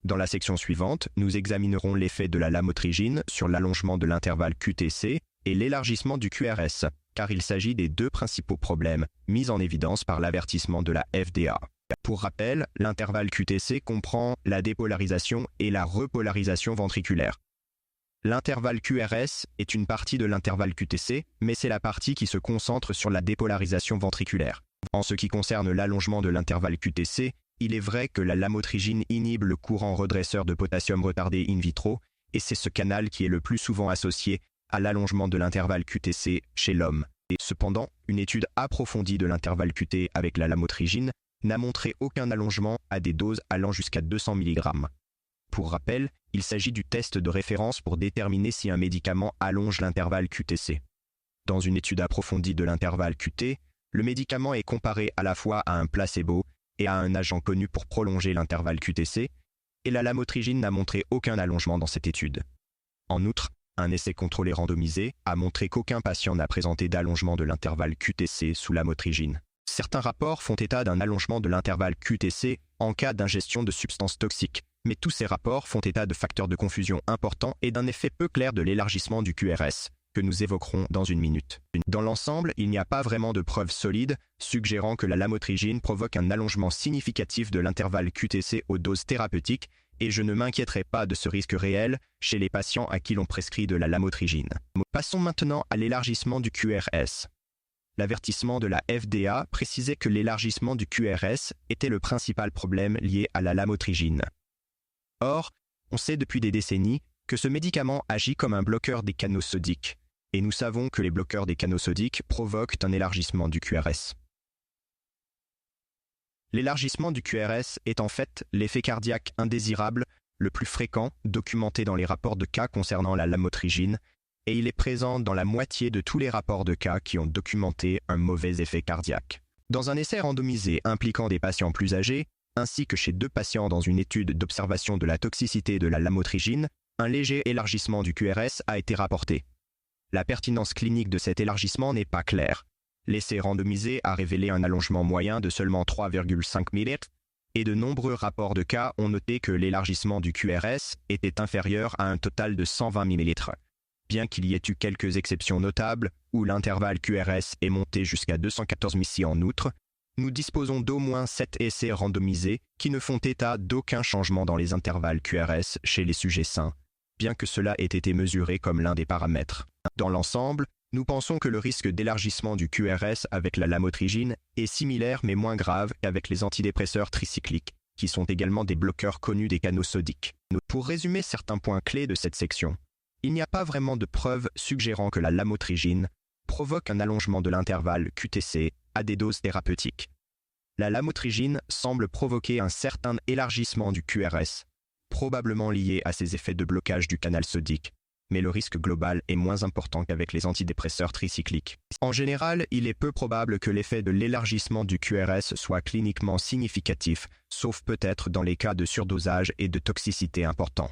Dans la section suivante, nous examinerons l'effet de la lamotrigine sur l'allongement de l'intervalle QTC et l'élargissement du QRS, car il s'agit des deux principaux problèmes mis en évidence par l'avertissement de la FDA. Pour rappel, l'intervalle QTC comprend la dépolarisation et la repolarisation ventriculaire. L'intervalle QRS est une partie de l'intervalle QTC, mais c'est la partie qui se concentre sur la dépolarisation ventriculaire. En ce qui concerne l'allongement de l'intervalle QTC, il est vrai que la lamotrigine inhibe le courant redresseur de potassium retardé in vitro, et c'est ce canal qui est le plus souvent associé à l'allongement de l'intervalle QTC chez l'homme. Et cependant, une étude approfondie de l'intervalle QT avec la lamotrigine n'a montré aucun allongement à des doses allant jusqu'à 200 mg. Pour rappel, il s'agit du test de référence pour déterminer si un médicament allonge l'intervalle QTC. Dans une étude approfondie de l'intervalle QT, le médicament est comparé à la fois à un placebo et à un agent connu pour prolonger l'intervalle QTC, et la lamotrigine n'a montré aucun allongement dans cette étude. En outre, un essai contrôlé randomisé a montré qu'aucun patient n'a présenté d'allongement de l'intervalle QTC sous lamotrigine. Certains rapports font état d'un allongement de l'intervalle QTC en cas d'ingestion de substances toxiques, mais tous ces rapports font état de facteurs de confusion importants et d'un effet peu clair de l'élargissement du QRS, que nous évoquerons dans une minute. Dans l'ensemble, il n'y a pas vraiment de preuves solides suggérant que la lamotrigine provoque un allongement significatif de l'intervalle QTC aux doses thérapeutiques, et je ne m'inquiéterai pas de ce risque réel chez les patients à qui l'on prescrit de la lamotrigine. Passons maintenant à l'élargissement du QRS. L'avertissement de la FDA précisait que l'élargissement du QRS était le principal problème lié à la lamotrigine. Or, on sait depuis des décennies que ce médicament agit comme un bloqueur des canaux sodiques, et nous savons que les bloqueurs des canaux sodiques provoquent un élargissement du QRS. L'élargissement du QRS est en fait l'effet cardiaque indésirable le plus fréquent documenté dans les rapports de cas concernant la lamotrigine, et il est présent dans la moitié de tous les rapports de cas qui ont documenté un mauvais effet cardiaque. Dans un essai randomisé impliquant des patients plus âgés, ainsi que chez 2 patients dans une étude d'observation de la toxicité de la lamotrigine, un léger élargissement du QRS a été rapporté. La pertinence clinique de cet élargissement n'est pas claire. L'essai randomisé a révélé un allongement moyen de seulement 3,5 ml, et de nombreux rapports de cas ont noté que l'élargissement du QRS était inférieur à un total de 120 ml. Bien qu'il y ait eu quelques exceptions notables, où l'intervalle QRS est monté jusqu'à 214 ml en outre, nous disposons d'au moins 7 essais randomisés qui ne font état d'aucun changement dans les intervalles QRS chez les sujets sains, bien que cela ait été mesuré comme l'un des paramètres. Dans l'ensemble, nous pensons que le risque d'élargissement du QRS avec la lamotrigine est similaire mais moins grave qu'avec les antidépresseurs tricycliques, qui sont également des bloqueurs connus des canaux sodiques. Pour résumer certains points clés de cette section, il n'y a pas vraiment de preuves suggérant que la lamotrigine provoque un allongement de l'intervalle QTC à des doses thérapeutiques. La lamotrigine semble provoquer un certain élargissement du QRS, probablement lié à ses effets de blocage du canal sodique, mais le risque global est moins important qu'avec les antidépresseurs tricycliques. En général, il est peu probable que l'effet de l'élargissement du QRS soit cliniquement significatif, sauf peut-être dans les cas de surdosage et de toxicité importants.